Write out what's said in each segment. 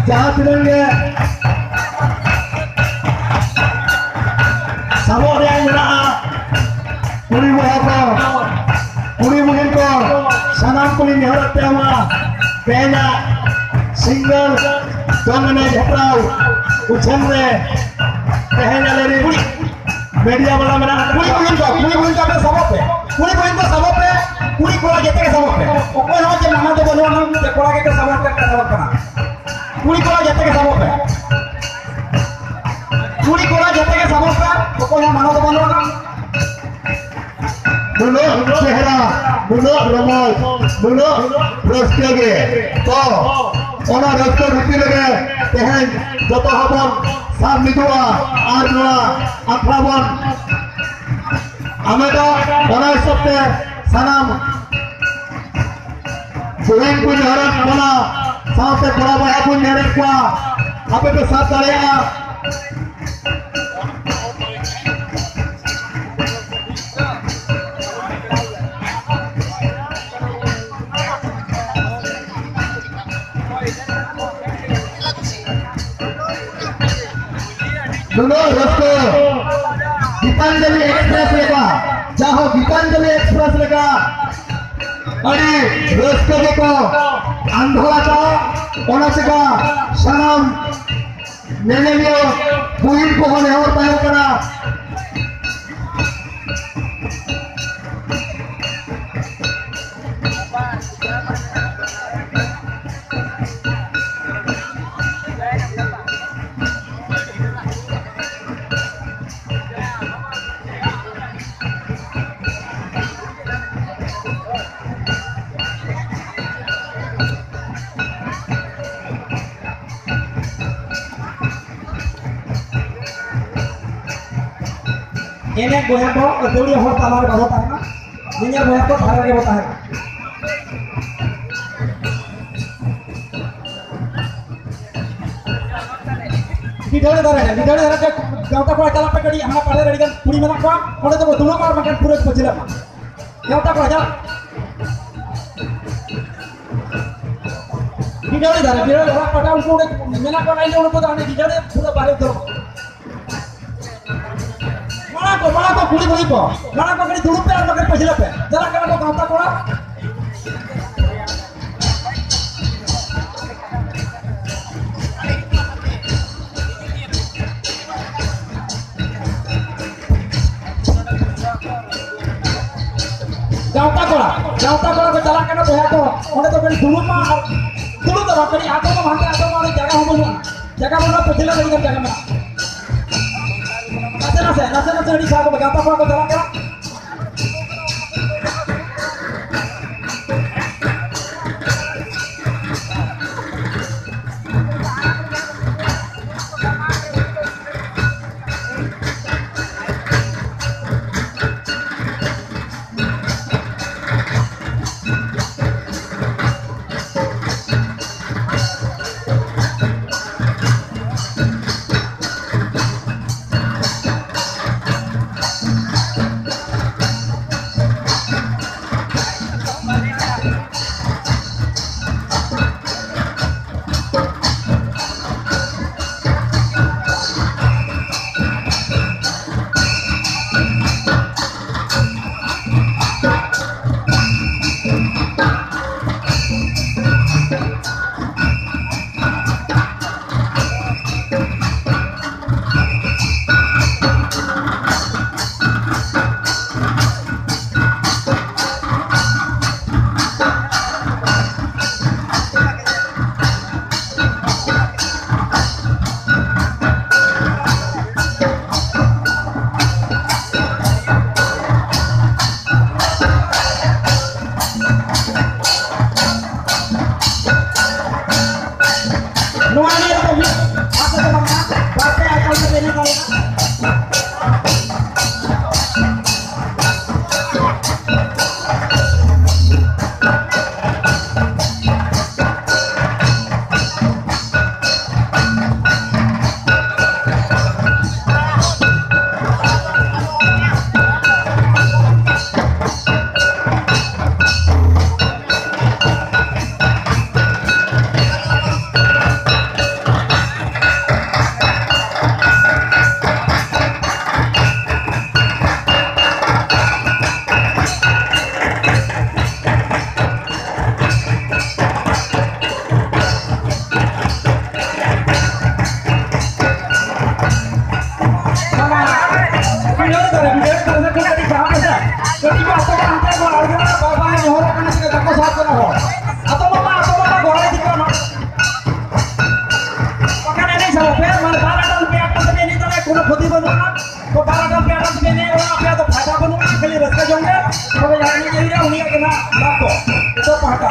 जहाँ तिरंगे sabor yang menahan Puri Muhim ko sanam kuli niharat tema pena single domine jhaprau uchen re pehna leri media wala menahan Puri Muhim ko apne sabab pe Puri Muhim ko sabab pe puri kora jete ke sabab pe okoi ho je nama de bolo nam je kora ke sabab kana puri kora jete ke sabab pe पूरी Cola जते के सबब पे को यहाँ मानो तो बनो ना मुलो चेहरा मुलो रमल मुलो रस्ते के तो ओना रस्ते रुकी लगे तेहन जतो हबन साम निदुआ आरनुआ अखराबन हमें तो ओना सबते सनाम बुहेन को निहरत बना साथे कोला बया को निहरत को आपे पे साथ डालेगा दोनों रस्ते गीतांजलि एक्सप्रेस लेगा चाहो गीतांजलि एक्सप्रेस लेगा अरे रस्ते देखो अंधोला का ओना का सनम नेने लियो बुहिन को होने और पायो करा ini goyang ko duri hor talar ka hota hai na ninya goyang ko dhara ke hota hai bidare dhara ke gauta ko chala pe kadi hamra pale radi kan puri mena ko ode to duno ko makan pure pojila gauta ko ja bidare dhara pata unko mena ko naile unko dane bidare pura bare dor mana ko kuli ko mana ko kali dulu pe ar makan pajila pe jara kana ko gauta ko gauta ko jara kana boya ko ode to kali dulu to kali ato ko mante ato ma jaga mana pajila dari kan jaga mana nase di sago gauta ko jara kana तो बारागाम पे आराम से नहीं होना पे तो फायदा बनूंगा खाली रास्ता जाऊंगे तो यहाँ नहीं जाइए उन्हीं के ना लाभ को तो फायदा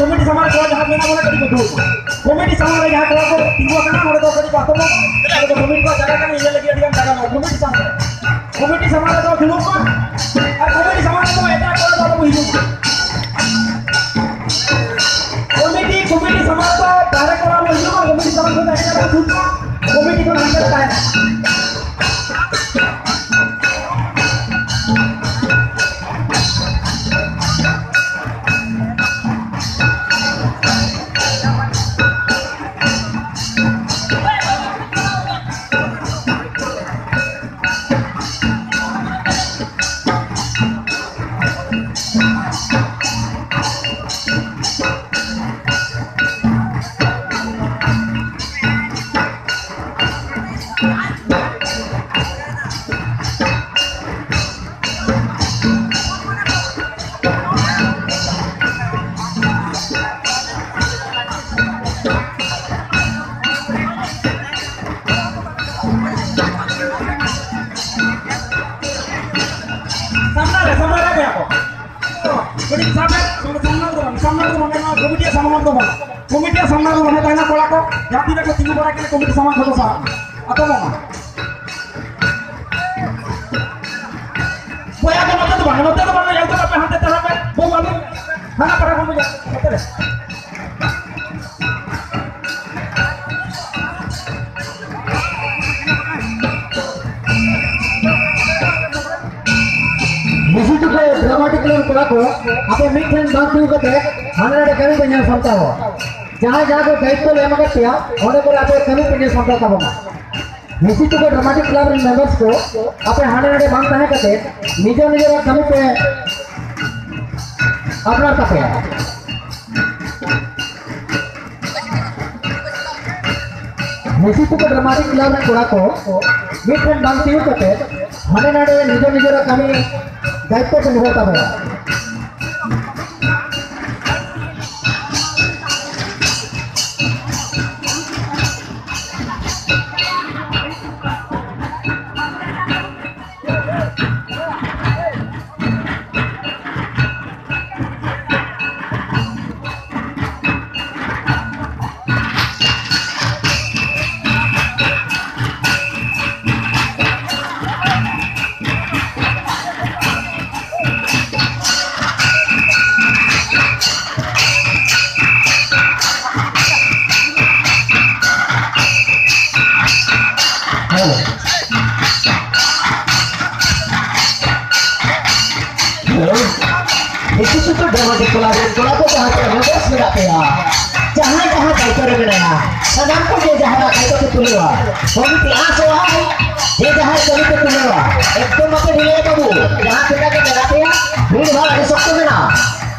कमेटी समाज को जहाँ मेना बोला कभी को कमेटी समाज यहाँ को तीनों करना मोड़े तो कभी बातों में तो कमेटी को जगह का ये लगी अड़ियम जगह में कमेटी समाज तो खिलूँ को और कमेटी समाज तो ऐसा करो तो वही कमेटी समाज तो डायरेक्ट करा वही लोग कमेटी समाज को ऐसा करो कमेटी को नहीं करता है कमिटी सामना को बना ताना कोला को जाति रे को तीन बड़ा के कमिटी समाज हो सा अतो मामा बोया के मत बना यार तो पे हाथ तेरा पे वो वाले खाना पर हम जा म्यूजिक के ड्रामेटिक लोग कोला को आपे मिठन बांधू के हमारे कमी बनिया समता हो जहाँ जहाँ को दायित्व ले मगर किया होने पर आपे कमी बनिया समता था बना म्यूजिक के ड्रामेटिक क्लब मेंबर्स को आपे हमारे मांगता है कहते निजो निजो कमी पे अपना तपे म्यूजिक के ड्रामेटिक क्लब में कोला को मिठन बांधू कहते हमारे निजो निजो कमी दायित्व से निभाता है itu dramatik kolaborasi jahar bebas berapa ya jahar kaitor beraya kadang pun dia jahar kaitor tulewa komiti asoai dia jahar komiti tulewa ekdom mate dile babu jahar kita ke berapa ya ini bhal ada sokto mena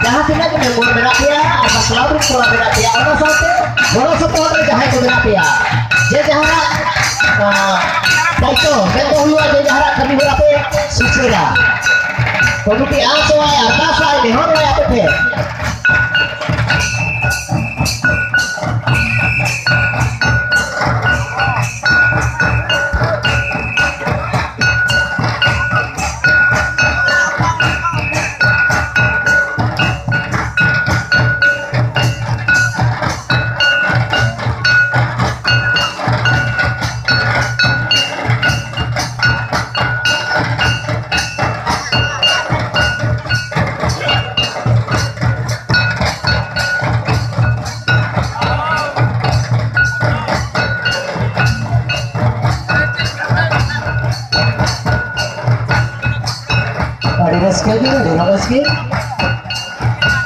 jahar kita ke member berapa ya apa selalu pola berapa ya apa saate bolo support jahar ko berapa ya dia jahar kaitor member huwa dia jahar kami berapa susira komiti asoai atasai mehor ya pe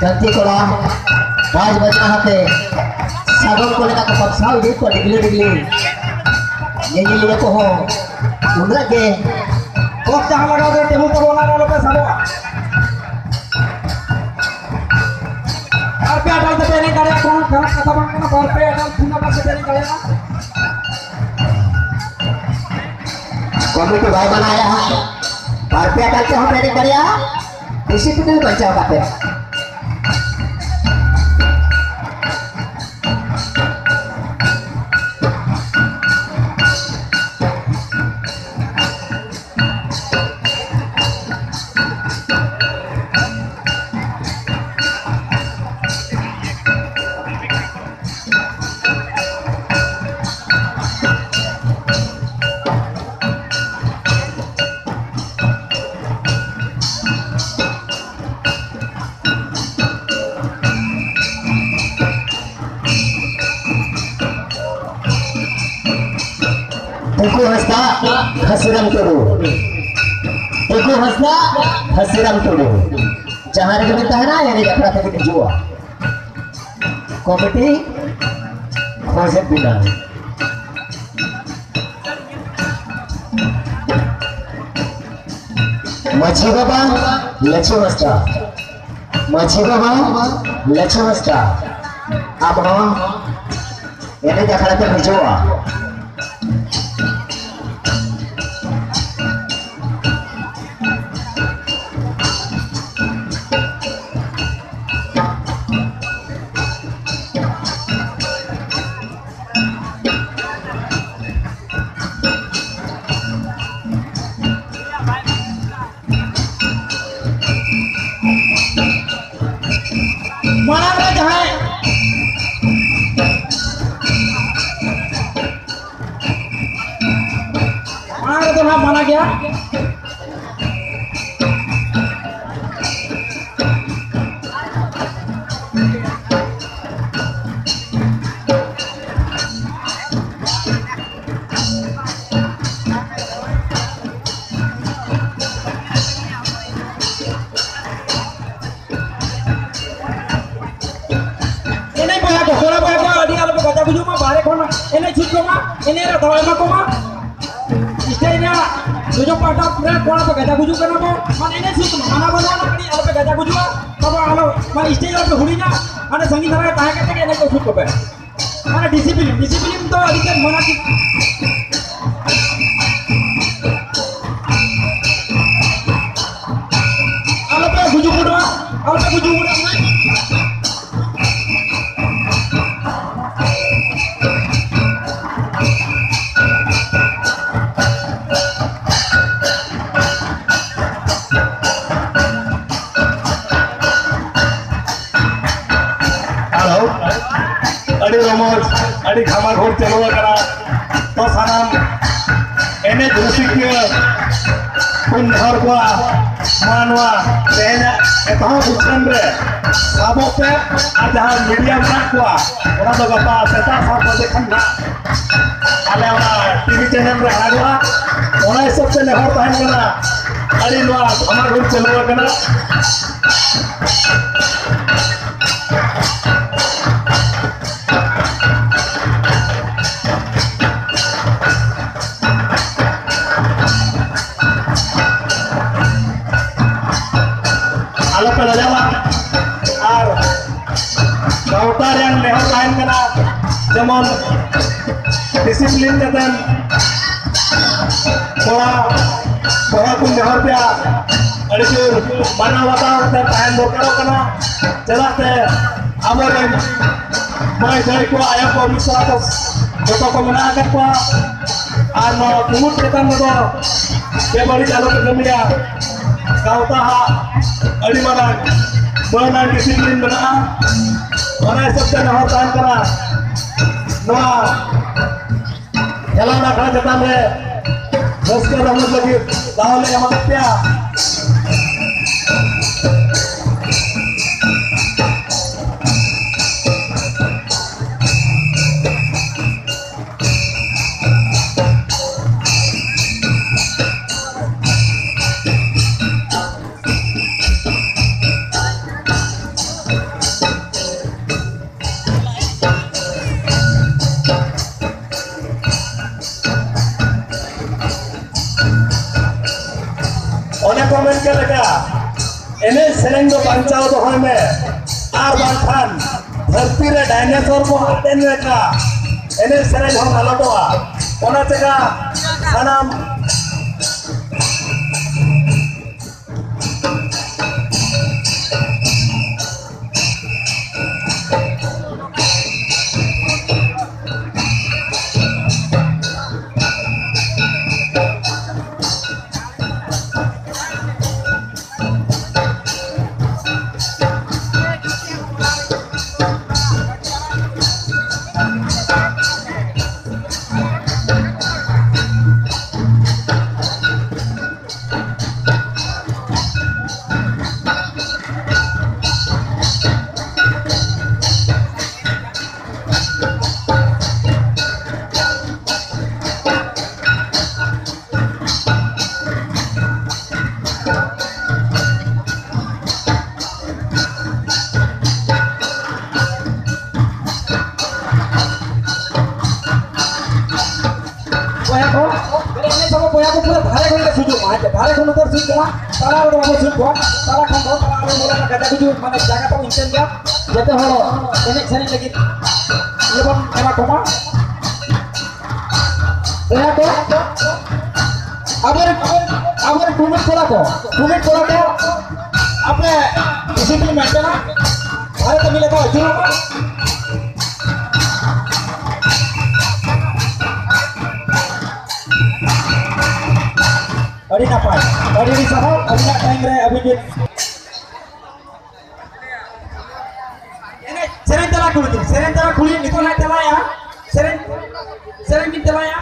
ganti kolam 5 bajna hate sagon ko leka ko paksau di ko digli ye liye ko ho undra ke ko jahan laga de temu ko bana lo pe sabo ar pe atal te नहीं करे कौन खराब कथा बन के पर पे अटल पुना पर से नहीं करे कमिटी भाई बनाया है पर पे अटल से हम नहीं करे इसी पे बचाव का पे Teguh Hasna Hasiram Turu. Teguh Hasna Hasiram Turu. Jangan kita hana yang tidak pernah kita jual. Komiti Khoset Bina. Machi Baba Lechu Hasta. Machi Baba Lechu Hasta. Ab हम ini jangan kita jual. mana jahat mana tuh mana gया ini cukup mah ini ada tahu emak koma istilahnya tujuh pada berat kau apa gajah bujuk kan apa mana ini cukup mana mana nak ni apa gajah bujuk apa apa mana istilah apa hulinya mana sangi thara tahan kata ini kau cukup mana disiplin tu adikan mana sih apa bujuk muda apa bujuk muda अड़ी रमोज अड़ी खामार घोर चलो करा तो सानाम एने दूसरी के कुन घर को मानवा तेना एतहो बुझन रे साबो पे आ जहां मीडिया में को ओना तो गपा सेता सब को देखन ना आले ओना टीवी चैनल रे हागवा ओना सब से लेहर ताहन कना अड़ी नवा खामार घोर चलो कना Kalau lewat, ar, kautar yang lewat lain kena, zaman disiplin katan, pola pun lewat ya, ada tu mana wata dan tahan dokter kena, jelas deh, amoran, mai dari ko ayam ko bisa atas, jatuh ko mana agak ko, ano kumut katan mo do, kebali jalur kedemia, kautar अड़ी माना बना discipline बना mana सबसे नहर तान करा नवा jalan nak jatan re raska rahmat lagi tahole emak pya komen ke leka ene sereng do bancao do hoy me ar bangkhan dharti re dinosaur ko haten leka ene sereng hon halotoa ona jaga sanam ধারে কোনো তোর shoot কোয়া তারা ওর বাবু shoot কোয়া তারা খান তারা আর মোলা গাদা কিছু মানে জায়গাটা ইনটেন যা যেতে হলো এনে সেনে লাগি এবং এমা কমা এরা তো আবার টুমিট করা তো আপনি ডিসিপ্লিন মানতে না ভালো তো মিলে তো জুড়ো अड़ी ना पाए अड़ी साहब अभी ना टाइम रहे अभी भी ini sering telah kulit sering telah kulit itu naik telah ya sering kita telah ya